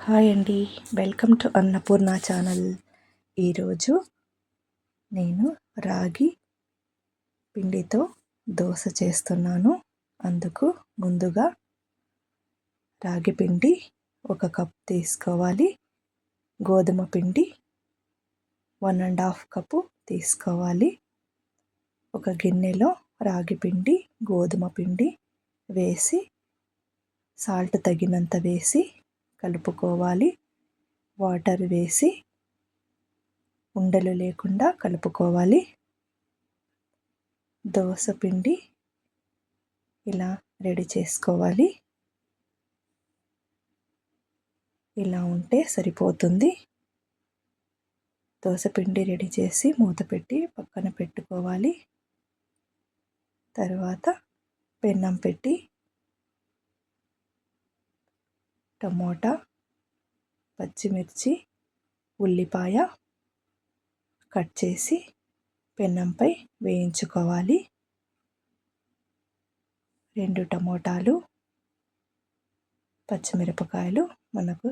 Hi అండి, welcome to Annapurna channel. ఈరోజు నేను రాగి పిండితో దోశ చేస్తున్నాను. అందుకు ముందుగా రాగి పిండి 1 కప్ తీసుకోవాలి. గోధుమ పిండి 1½ కప్పు తీసుకోవాలి. ఒక గిన్నెలో రాగి పిండి, గోధుమ పిండి వేసి సాల్ట్ తగినంత వేసి కలుపుకోవాలి. వాటర్ వేసి ఉండలు లేకుండా కలుపుకోవాలి. దోశ పిండి ఇలా రెడీ చేసుకోవాలి. ఇలా ఉంటే సరిపోతుంది. దోశ పిండి రెడీ చేసి మూత పెట్టి పక్కన పెట్టుకోవాలి. తర్వాత పెన్నం పెట్టి టమోటా, పచ్చిమిర్చి, ఉల్లిపాయ కట్ చేసి పెన్నంపై వేయించుకోవాలి. 2 టమోటాలు, పచ్చిమిరపకాయలు మనకు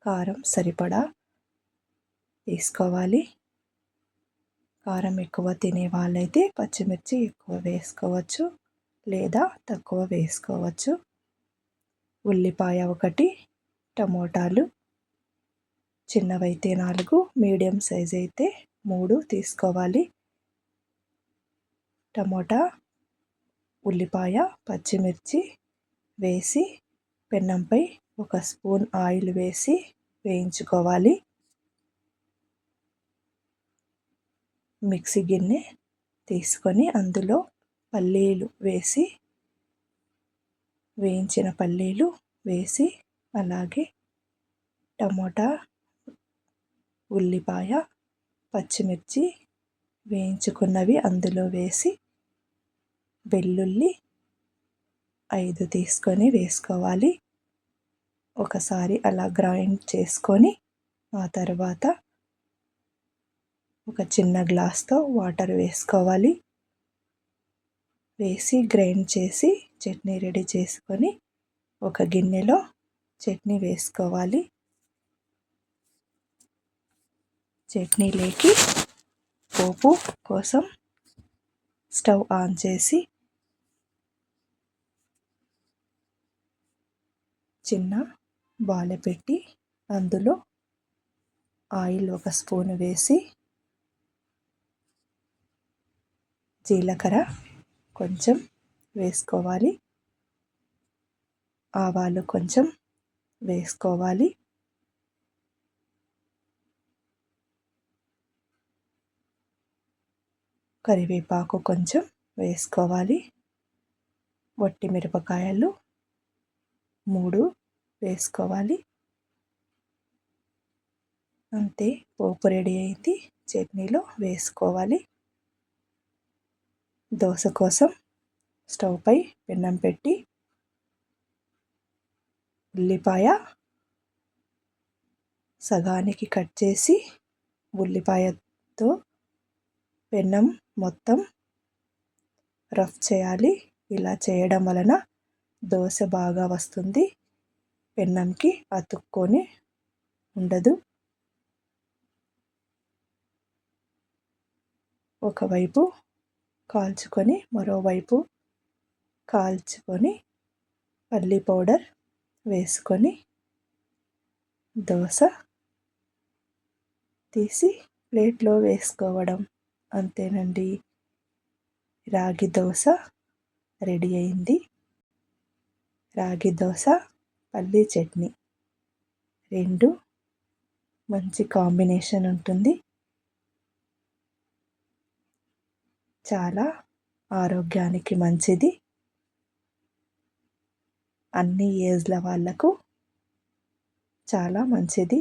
కారం సరిపడా తీసుకోవాలి. కారం ఎక్కువ తినే వాళ్ళైతే పచ్చిమిర్చి ఎక్కువ వేసుకోవచ్చు లేదా తక్కువ వేసుకోవచ్చు. ఉల్లిపాయ 1, టమోటాలు చిన్నవైతే 4, మీడియం సైజ్ అయితే 3 తీసుకోవాలి. టమోటా, ఉల్లిపాయ, పచ్చిమిర్చి వేసి పెన్నంపై 1 స్పూన్ ఆయిల్ వేసి వేయించుకోవాలి. మిక్సీ గిన్నె తీసుకొని అందులో పల్లీలు వేసి వేయించిన పల్లీలు వేసి అలాగే టమోటా, ఉల్లిపాయ, పచ్చిమిర్చి వేయించుకున్నవి అందులో వేసి వెల్లుల్లి 5 తీసుకొని వేసుకోవాలి. ఒకసారి అలా గ్రైండ్ చేసుకొని ఆ తర్వాత ఒక చిన్న గ్లాస్తో వాటర్ వేసుకోవాలి. వేసి గ్రైండ్ చేసి చట్నీ రెడీ చేసుకొని ఒక గిన్నెలో చట్నీ వేసుకోవాలి. చట్నీలోకి పోపు కోసం స్టవ్ ఆన్ చేసి చిన్న బాల పెట్టి అందులో ఆయిల్ 1 స్పూన్ వేసి జీలకర్ర కొంచెం వేసుకోవాలి. ఆవాలు కొంచెం వేసుకోవాలి. కరివేపాకు కొంచెం వేసుకోవాలి. వట్టి మిరపకాయలు 3 వేసుకోవాలి. అంతే, పోపు రెడీ అయింది. చట్నీలో వేసుకోవాలి. దోశ కోసం స్టవ్ పై పెన్నం పెట్టి ఉల్లిపాయ సగానికి కట్ చేసి ఉల్లిపాయతో పెన్నం మొత్తం రఫ్ చేయాలి. ఇలా చేయడం వలన దోశ బాగా వస్తుంది. పెన్నంకి అతుక్కొని ఉండదు. ఒకవైపు కాల్చుకొని మరోవైపు కాల్చుకొని పల్లి పౌడర్ వేసుకొని దోశ తీసి ప్లేట్లో వేసుకోవడం. అంతేనండి, రాగి దోశ రెడీ అయింది. రాగి దోశ, పల్లీ చట్నీ 2 మంచి కాంబినేషన్ ఉంటుంది. చాలా ఆరోగ్యానికి మంచిది. అన్ని ఏజ్ల వాళ్ళకు చాలా మంచిది.